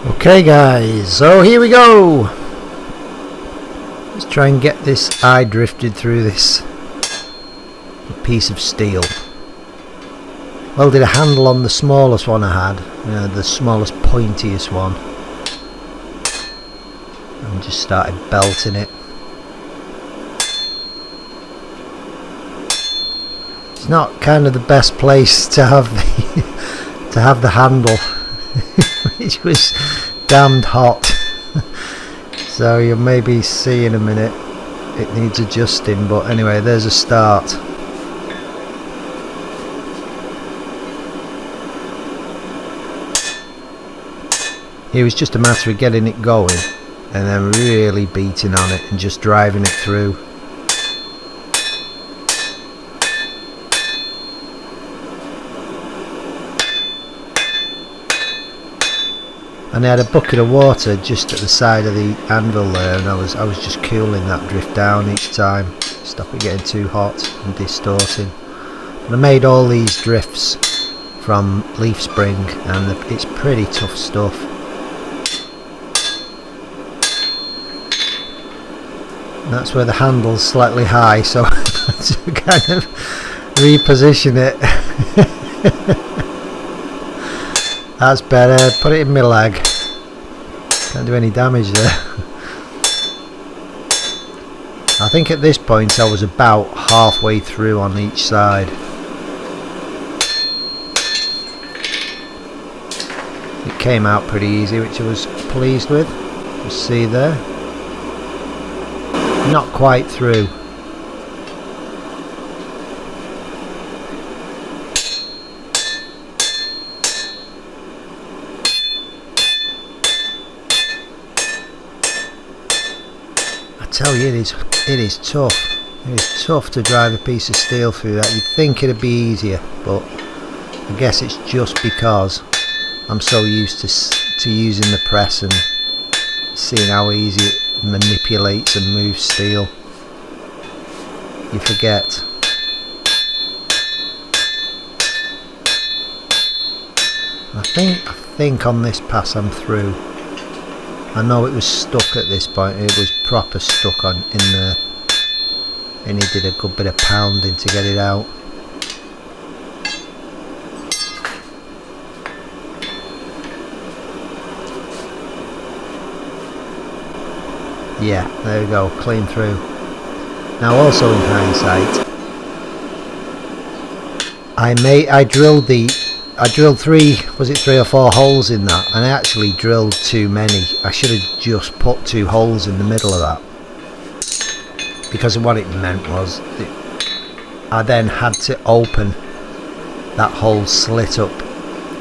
Okay guys, so here we go. Let's try and get this eye drifted through this piece of steel. Welded a handle on the smallest one I had, the smallest pointiest one, and just started belting it. It's not kind of the best place to have the handle. Which was damned hot. So you'll maybe see in a minute it needs adjusting, but anyway, there's a start. It was just a matter of getting it going and then really beating on it and just driving it through. And I had a bucket of water just at the side of the anvil there, and I was just cooling that drift down each time, stop it getting too hot and distorting. And I made all these drifts from leaf spring, and it's pretty tough stuff. And that's where the handle's slightly high, so I had to kind of reposition it. That's better. Put it in my leg. Can't do any damage there. I think at this point I was about halfway through on each side. It came out pretty easy, which I was pleased with. You see there. Not quite through. I tell you, it is tough. It is tough to drive a piece of steel through that. You'd think it'd be easier, but I guess it's just because I'm so used to using the press and seeing how easy it manipulates and moves steel. You forget. I think on this pass I'm through. I know it was stuck at this point. It was proper stuck in there, and he did a good bit of pounding to get it out. Yeah, there we go, clean through. Now, also in hindsight, I drilled three or four holes in that, and I actually drilled too many. I should have just put 2 holes in the middle of that, because what it meant was I then had to open that whole slit up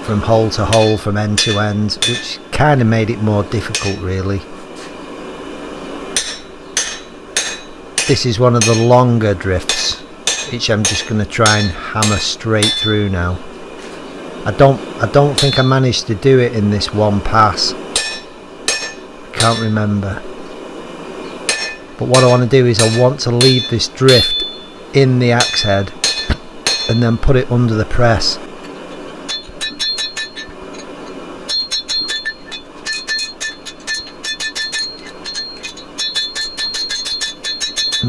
from hole to hole, from end to end, which kind of made it more difficult really. This is one of the longer drifts, which I'm just going to try and hammer straight through now. I don't think I managed to do it in this one pass. Can't remember. But what I want to do is I want to leave this drift in the axe head and then put it under the press.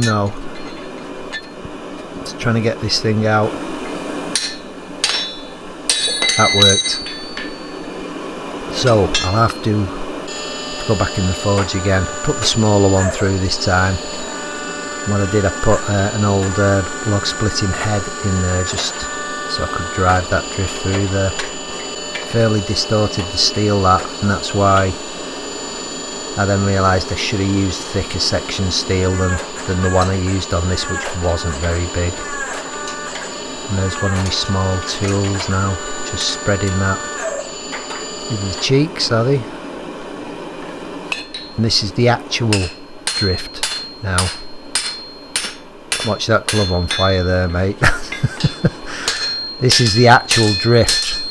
No. Just trying to get this thing out. That worked. So I'll have to go back in the forge again. Put the smaller one through this time. What I did, I put an old log splitting head in there just so I could drive that drift through there. Fairly distorted the steel that, and that's why I then realised I should have used thicker section steel than the one I used on this, which wasn't very big. And there's one of my small tools now, just spreading that with the cheeks, are they? And this is the actual drift now. Watch that glove on fire there, mate. This is the actual drift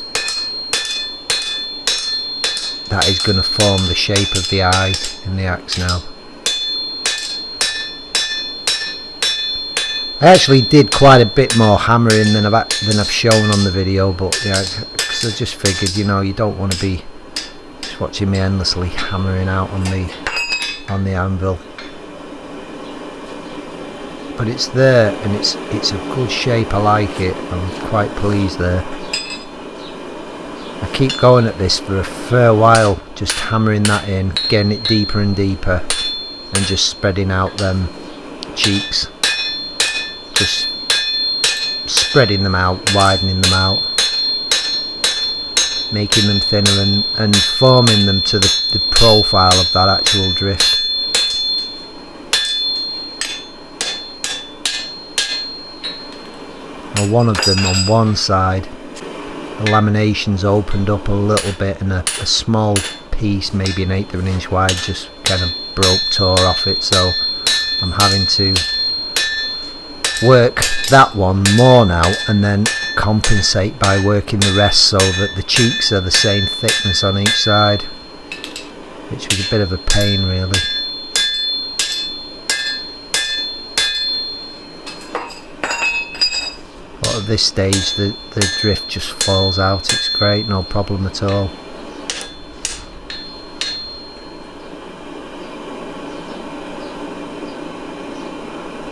that is going to form the shape of the eye in the axe now. I actually did quite a bit more hammering than I've shown on the video, but yeah, because I just figured, you know, you don't want to be just watching me endlessly hammering out on the anvil. But it's there, and it's a good shape. I like it. I'm quite pleased there. I keep going at this for a fair while, just hammering that in, getting it deeper and deeper, and just spreading out them cheeks, just spreading them out, widening them out, making them thinner, and forming them to the profile of that actual drift. Well, one of them on one side, the lamination's opened up a little bit, and a small piece, maybe an eighth of an inch wide, just kind of tore off it, so I'm having to work that one more now and then compensate by working the rest so that the cheeks are the same thickness on each side, which was a bit of a pain really. But at this stage the drift just falls out. It's great, no problem at all.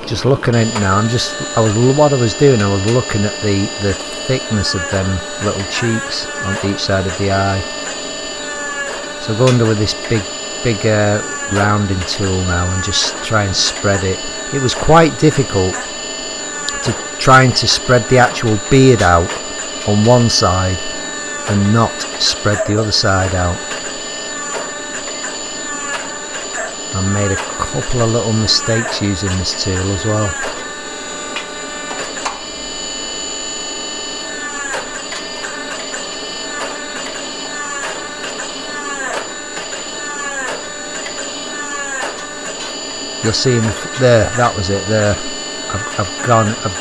Just looking at it now, what I was doing, I was looking at the thickness of them little cheeks on each side of the eye. So I go under with this big rounding tool now and just try and spread it. It was quite difficult trying to spread the actual beard out on one side and not spread the other side out. I made a couple of little mistakes using this tool as well. You're seeing there, that was it there. I've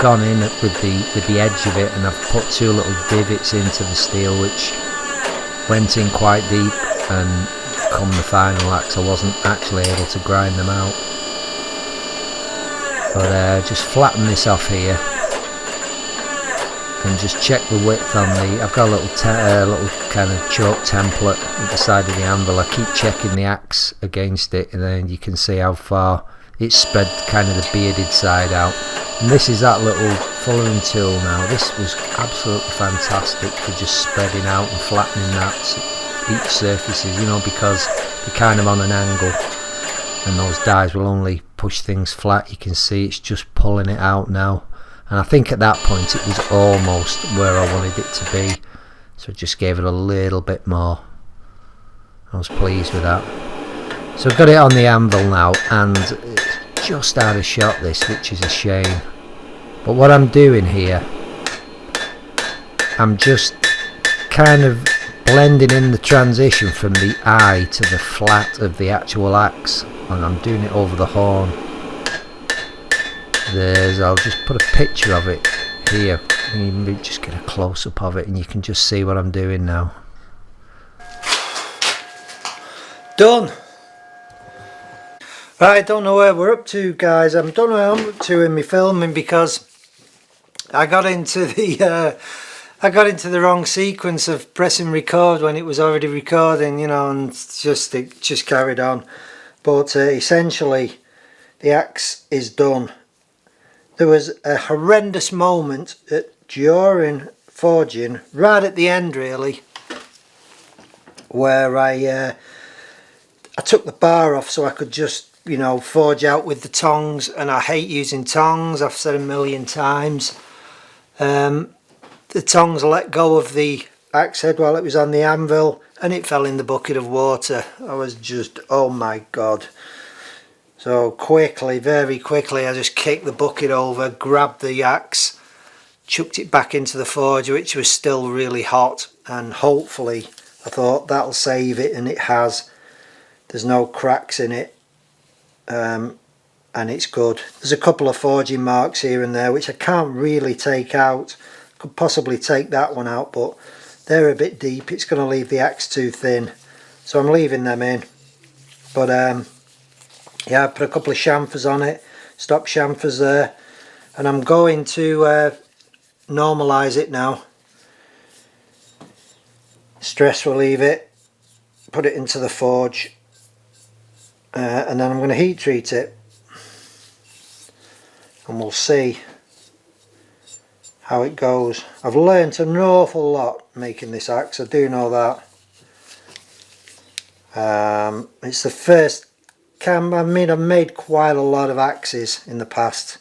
gone in with the edge of it, and I've put two little divots into the steel which went in quite deep, and come the final axe I wasn't actually able to grind them out. But just flatten this off here and just check the width on the, I've got a little kind of chalk template at the side of the anvil. I keep checking the axe against it, and then you can see how far it's spread kind of the bearded side out. And this is that little fullering tool now. This was absolutely fantastic for just spreading out and flattening that each surfaces, you know, because they're kind of on an angle and those dies will only push things flat. You can see it's just pulling it out now, and I think at that point it was almost where I wanted it to be, so I just gave it a little bit more. I was pleased with that. So I've got it on the anvil now, and it's just out of shot this, which is a shame. But what I'm doing here, I'm just kind of blending in the transition from the eye to the flat of the actual axe, and I'm doing it over the horn. I'll just put a picture of it here, and you just get a close-up of it and you can just see what I'm doing now. Done! Right, I don't know where we're up to, guys. I don't know where I'm up to in my filming, because I got into the wrong sequence of pressing record when it was already recording, you know, and it just carried on. But essentially the axe is done. There was a horrendous moment during forging, right at the end really, where I took the bar off so I could just, you know, forge out with the tongs, and I hate using tongs. I've said a million times. The tongs let go of the axe head while it was on the anvil, and it fell in the bucket of water. I was just, oh my god. So quickly, very quickly, I just kicked the bucket over, grabbed the axe, chucked it back into the forge, which was still really hot, and hopefully I thought that'll save it, and it has. There's no cracks in it, and it's good. There's a couple of forging marks here and there which I can't really take out. Could possibly take that one out, but they're a bit deep. It's going to leave the axe too thin, so I'm leaving them in. But yeah, I put a couple of chamfers on it, stop chamfers there, and I'm going to normalise it now, stress relieve it, put it into the forge, and then I'm going to heat treat it, and we'll see how it goes. I've learnt an awful lot making this axe, I do know that. It's the first I've made quite a lot of axes in the past,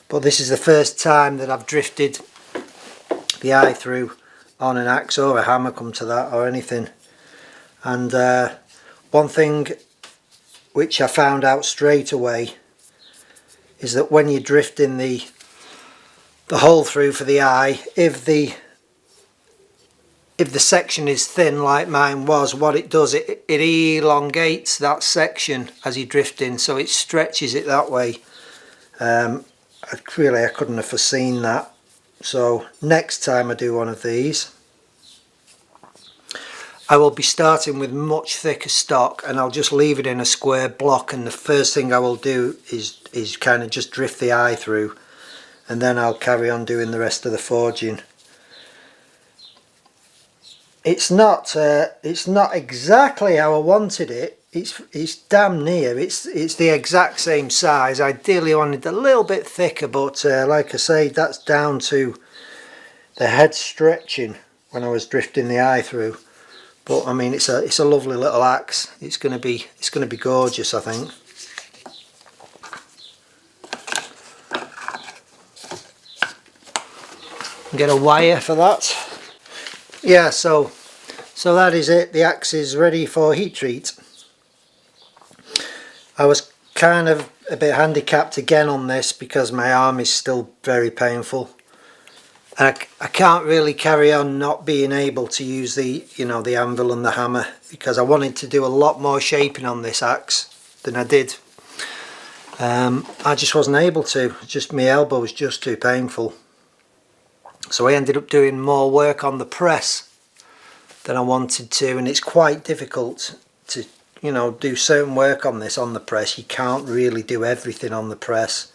but this is the first time that I've drifted the eye through on an axe, or a hammer, come to that, or anything. And one thing which I found out straight away is that when you're drifting the hole through for the eye, if the section is thin like mine was, what it does, it elongates that section as you're drifting, so it stretches it that way. I couldn't have foreseen that. So next time I do one of these, I will be starting with much thicker stock, and I'll just leave it in a square block, and the first thing I will do is kind of just drift the eye through, and then I'll carry on doing the rest of the forging. It's not exactly how I wanted it. It's damn near. It's the exact same size. Ideally I wanted a little bit thicker, but like I say, that's down to the head stretching when I was drifting the eye through. But I mean, it's a lovely little axe. It's gonna be gorgeous, I think. Get a wire for that. Yeah, so that is it. The axe is ready for heat treat. I was kind of a bit handicapped again on this because my arm is still very painful. I can't really carry on not being able to use the anvil and the hammer, because I wanted to do a lot more shaping on this axe than I did. I just wasn't able to. Just my elbow was just too painful. So I ended up doing more work on the press than I wanted to, and it's quite difficult to do certain work on this on the press. You can't really do everything on the press.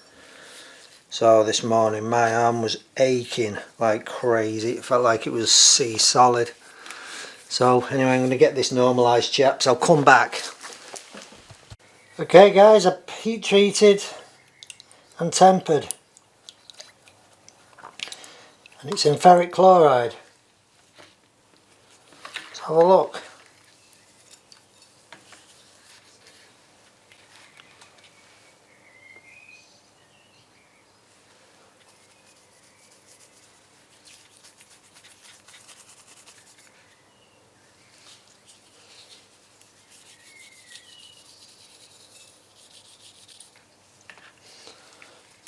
So this morning my arm was aching like crazy. It felt like it was sea solid. So anyway, I'm going to get this normalised, chaps. I'll come back. Okay guys, I've heat treated and tempered, and it's in ferric chloride. Let's have a look.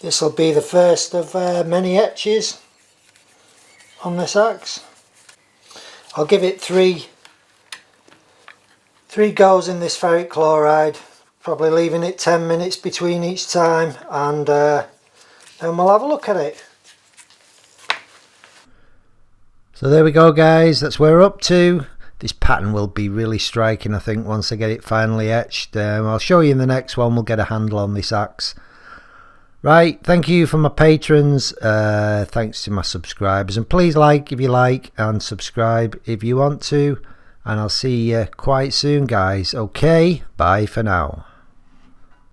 This will be the first of many etches on this axe. I'll give it three goes in this ferric chloride, probably leaving it 10 minutes between each time, and then we'll have a look at it. So there we go guys, that's where we're up to. This pattern will be really striking, I think, once I get it finally etched. I'll show you in the next one. We'll get a handle on this axe. Right, thank you for my patrons, thanks to my subscribers, and please like if you like and subscribe if you want to, and I'll see you quite soon guys. Okay, bye for now.